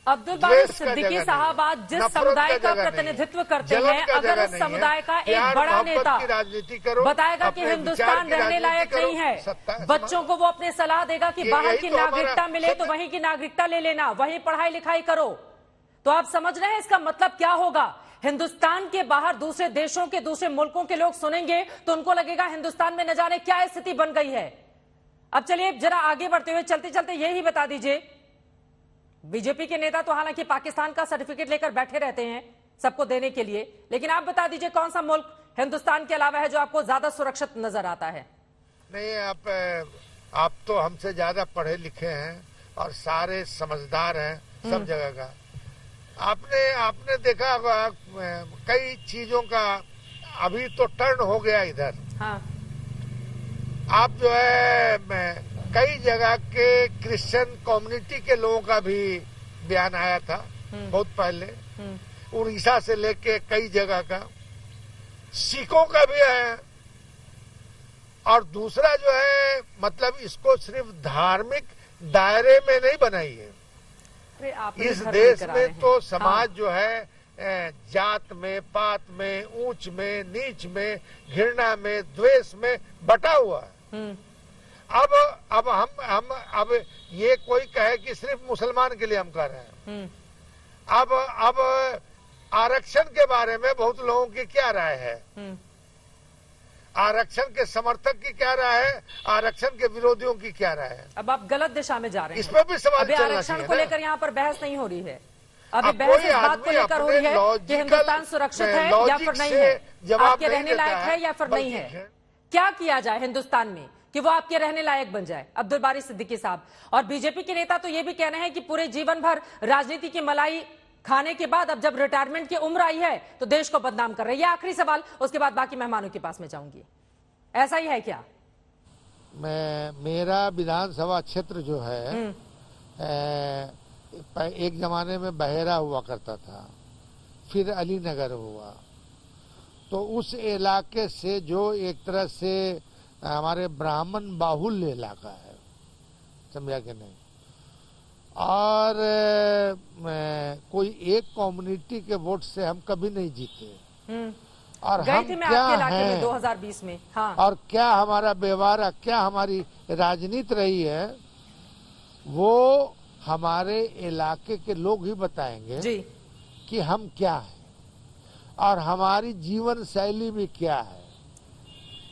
अब्दुल बारी सिद्दीकी साहब आज जिस समुदाय का प्रतिनिधित्व करते हैं, अगर उस समुदाय का एक बड़ा नेता राजनीति करो, बताएगा कि हिंदुस्तान रहने लायक नहीं है, बच्चों को वो अपनी सलाह देगा कि बाहर की नागरिकता मिले तो वहीं की नागरिकता ले लेना, वहीं पढ़ाई लिखाई करो, तो आप समझ रहे हैं इसका मतलब क्या होगा। हिंदुस्तान के बाहर दूसरे देशों के, दूसरे मुल्कों के लोग सुनेंगे तो उनको लगेगा हिंदुस्तान में न जाने क्या स्थिति बन गई है। अब चलिए जरा आगे बढ़ते हुए चलते चलते यही बता दीजिए, बीजेपी के नेता तो हालांकि पाकिस्तान का सर्टिफिकेट लेकर बैठे रहते हैं सबको देने के लिए, लेकिन आप बता दीजिए कौन सा मुल्क हिंदुस्तान के अलावा है जो आपको ज्यादा सुरक्षित नजर आता है। नहीं, आप तो हमसे ज्यादा पढ़े लिखे हैं और सारे समझदार हैं सब जगह का। आपने देखा होगा कई चीजों का अभी तो टर्न हो गया इधर। हाँ। आप जो है कई जगह के क्रिश्चियन कम्युनिटी के लोगों का भी बयान आया था बहुत पहले, उड़ीसा से लेके कई जगह का, सिखों का भी है। और दूसरा जो है मतलब इसको सिर्फ धार्मिक दायरे में नहीं बनाई है, इस देश में तो समाज जो है जात में, पात में, ऊंच में, नीच में, घृणा में, द्वेष में बटा हुआ है। अब हम ये कोई कहे कि सिर्फ मुसलमान के लिए हम कर रहे हैं। अब आरक्षण के बारे में बहुत लोगों की क्या राय है, आरक्षण के समर्थक की क्या राय है, आरक्षण के विरोधियों की क्या राय है। अब आप गलत दिशा में जा रहे हैं, इसमें भी सवाल चलना चाहिए। आरक्षण को लेकर यहाँ पर बहस नहीं हो रही है, अभी बहस इस बात को लेकर हो रही है कि हिंदुस्तान सुरक्षित है या फिर नहीं है, आपके रहने लायक है या फिर नहीं है। क्या किया जाए हिंदुस्तान में कि वो आपके रहने लायक बन जाए। अब्दुल बारी सिद्दीकी साहब और बीजेपी के नेता तो ये भी कह रहे हैं कि पूरे जीवन भर राजनीति की मलाई खाने के बाद अब जब रिटायरमेंट की उम्र आई है तो देश को बदनाम कर रहे हैं। ये आखिरी सवाल, उसके बाद बाकी मेहमानों के पास में जाऊंगी। ऐसा ही है क्या? मेरा विधानसभा क्षेत्र जो है एक जमाने में बहेरा हुआ करता था, फिर अलीनगर हुआ, तो उस इलाके से जो एक तरह से हमारे ब्राह्मण बाहुल्य इलाका है, समझा कि नहीं, और कोई एक कम्युनिटी के वोट से हम कभी नहीं जीते। और हम क्या हैं 2020 में, हाँ, और क्या हमारा व्यवहार, क्या हमारी राजनीति रही है, वो हमारे इलाके के लोग ही बताएंगे जी कि हम क्या हैं और हमारी जीवन शैली भी क्या है,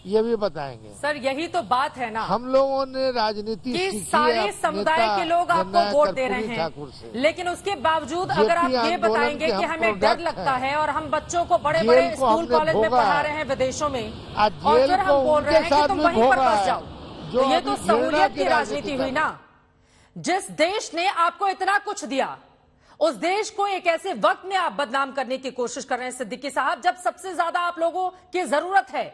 ये भी बताएंगे। सर यही तो बात है ना, हम लोगों ने राजनीति कि सारे समुदाय के लोग आपको वोट दे रहे हैं, लेकिन उसके बावजूद अगर आप ये बताएंगे कि हमें डर लगता है और हम बच्चों को बड़े बड़े स्कूल कॉलेज में पढ़ा रहे हैं विदेशों में, और फिर हम बोल रहे हैं कि तुम वहीं पर बस जाओ, तो ये तो सहूलियत की राजनीति हुई ना। जिस देश ने आपको इतना कुछ दिया, उस देश को एक ऐसे वक्त में आप बदनाम करने की कोशिश कर रहे हैं सिद्दीकी साहब, जब सबसे ज्यादा आप लोगों की जरूरत है।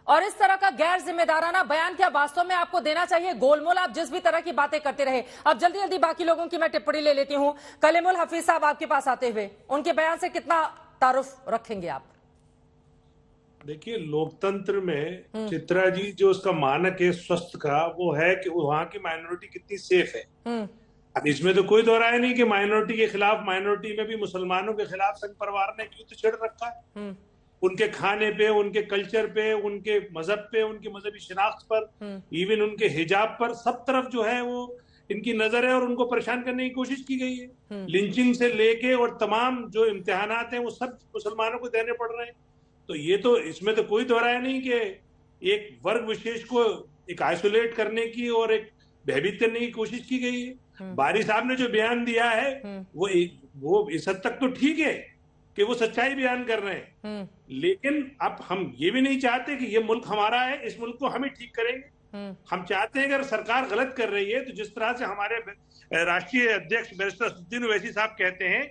और इस तरह का गैर जिम्मेदाराना बयान क्या वास्तव में आपको देना चाहिए? गोलमोल आप जिस भी तरह की बातें करते रहे। अब जल्दी जल्दी बाकी लोगों की मैं टिप्पणी ले लेती हूं। कलीमुल हफीज साहब आपके पास आते हुए, उनके बयान से कितना तारुफ रखेंगे आप? देखिए, लोकतंत्र में चित्रा जी जो उसका मानक है स्वस्थ का, वो है कि वहां की माइनॉरिटी कितनी सेफ है। अब इसमें तो कोई दो राय नहीं कि माइनॉरिटी के खिलाफ, माइनॉरिटी में भी मुसलमानों के खिलाफ संघ परिवार ने युद्ध छेड़ रखा है, उनके खाने पे, उनके कल्चर पे, उनके मजहब पे, उनकी मजहबी शिनाख्त पर, इवन उनके हिजाब पर, सब तरफ जो है वो इनकी नजर है और उनको परेशान करने की कोशिश की गई है। लिंचिंग से लेके और तमाम जो इम्तिहानात हैं वो सब मुसलमानों को देने पड़ रहे हैं। तो ये तो, इसमें तो कोई दोहराया नहीं कि एक वर्ग विशेष को एक आइसोलेट करने की और एक भयभीत करने की कोशिश की गई है। बारी साहब ने जो बयान दिया है वो इस हद तक तो ठीक है कि वो सच्चाई बयान कर रहे हैं, लेकिन अब हम ये भी नहीं चाहते कि ये मुल्क हमारा है, इस मुल्क को हम ही ठीक करेंगे। हम चाहते हैं अगर सरकार गलत कर रही है तो जिस तरह से हमारे राष्ट्रीय अध्यक्ष बैरिस्टर असदुद्दीन ओवैसी साहब कहते हैं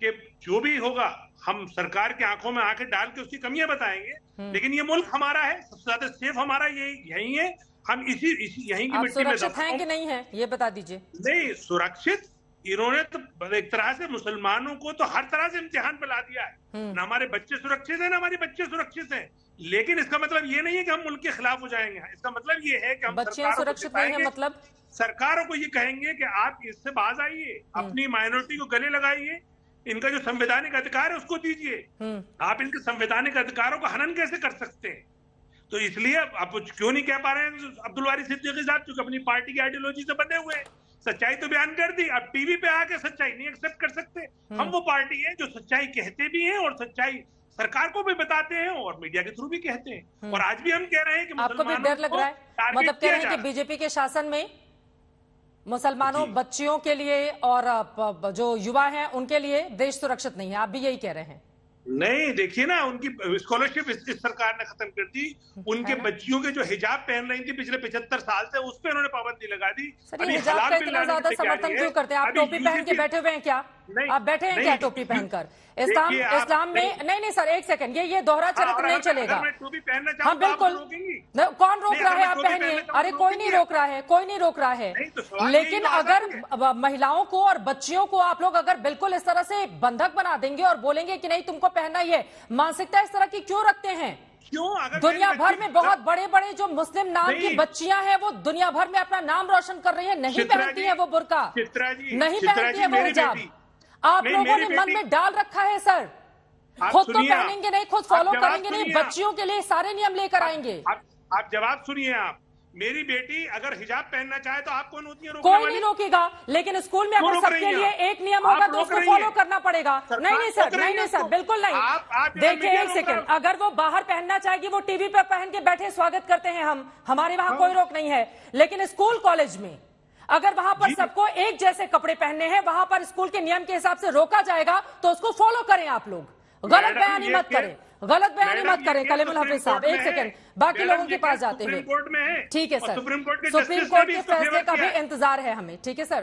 कि जो भी होगा हम सरकार की आंखों में आंखें डाल के उसकी कमियां बताएंगे, लेकिन ये मुल्क हमारा है, सबसे ज्यादा सेफ हमारा यही है। हम इसी यहीं की मिट्टी में सुरक्षित हैं कि नहीं है ये बता दीजिए। नहीं, सुरक्षित इन्होंने तो एक तरह से मुसलमानों को तो हर तरह से इम्तिहान पे ला दिया है। ना हमारे बच्चे सुरक्षित हैं, ना हमारे बच्चे सुरक्षित हैं। लेकिन इसका मतलब ये नहीं है कि हम मुल्क के खिलाफ हो जाएंगे। इसका मतलब ये है कि हम बच्चे सुरक्षित नहीं है, मतलब सरकारों को ये कहेंगे कि आप इससे बाज आइए, अपनी माइनॉरिटी को गले लगाइए, इनका जो संवैधानिक अधिकार है उसको दीजिए। आप इनके संवैधानिक अधिकारों का हनन कैसे कर सकते हैं? तो इसलिए आप क्यों नहीं कह पा रहे हैं अब्दुल वारिस सिद्दीकी साहब, क्योंकि अपनी पार्टी की आइडियोलॉजी से बने हुए हैं। सच्चाई तो बयान कर दी, अब टीवी पे आके सच्चाई नहीं एक्सेप्ट कर सकते। हम वो पार्टी है जो सच्चाई कहते भी हैं और सच्चाई सरकार को भी बताते हैं और मीडिया के थ्रू भी कहते हैं। और आज भी हम कह रहे हैं कि आपको भी डर लग रहा है, मतलब कह रहे हैं कि बीजेपी के शासन में मुसलमानों बच्चियों के लिए और जो युवा हैं उनके लिए देश सुरक्षित नहीं है, आप भी यही कह रहे हैं? नहीं, देखिए ना, उनकी स्कॉलरशिप इस सरकार ने खत्म कर दी। उनके बच्चियों के जो हिजाब पहन रही थी पिछले 75 साल से, उस पे उन्होंने पाबंदी लगा दी। हिजाब का इतना ज्यादा समर्थन क्यों करते हैं आप? टोपी पहन के बैठे हुए हैं क्या? आप बैठे हैं क्या टोपी पहनकर? इस्लाम में नहीं सर, एक सेकंड, ये दोहरा चरित्र नहीं चलेगा। हाँ बिल्कुल, कौन रोक रहा है? आप पहनिए, अरे कोई नहीं रोक रहा है, कोई नहीं रोक रहा है। लेकिन अगर महिलाओं को और बच्चियों को आप लोग अगर बिल्कुल इस तरह से बंधक बना देंगे और बोलेंगे कि नहीं तुमको पहनना, ये मानसिकता इस तरह की क्यों रखते हैं? क्यों? दुनिया भर में बहुत बड़े बड़े जो मुस्लिम नाम की बच्चियां हैं वो दुनिया भर में अपना नाम रोशन कर रही है, नहीं पहनती है वो बुर्का, नहीं पहनती है वो हिजाब। आप लोगों ने मन में डाल रखा है सर, खुद तो पहनेंगे नहीं, खुद फॉलो करेंगे नहीं, बच्चियों के लिए सारे नियम लेकर आएंगे। आप जवाब सुनिए। आप, मेरी बेटी अगर हिजाब पहनना चाहे तो आप कौन होती है? कोई नहीं रोकेगा, लेकिन स्कूल में अगर सबके लिए एक नियम होगा तो उसको फॉलो करना पड़ेगा। नहीं सर, बिल्कुल नहीं। देखिए एक सेकंड, अगर वो बाहर पहनना चाहेगी, वो टीवी पर पहन के बैठे, स्वागत करते हैं हम, हमारे वहां कोई रोक नहीं है। लेकिन स्कूल कॉलेज में अगर वहां पर सबको एक जैसे कपड़े पहनने हैं, वहां पर स्कूल के नियम के हिसाब से रोका जाएगा तो उसको फॉलो करें आप लोग। गलत बयानी मत करें, गलत बयानी मत करें। कलीमुल हफीज साहब एक सेकंड, बाकी लोगों के पास जाते हुए। ठीक है सर, सुप्रीम कोर्ट के फैसले का भी इंतजार है हमें। ठीक है सर।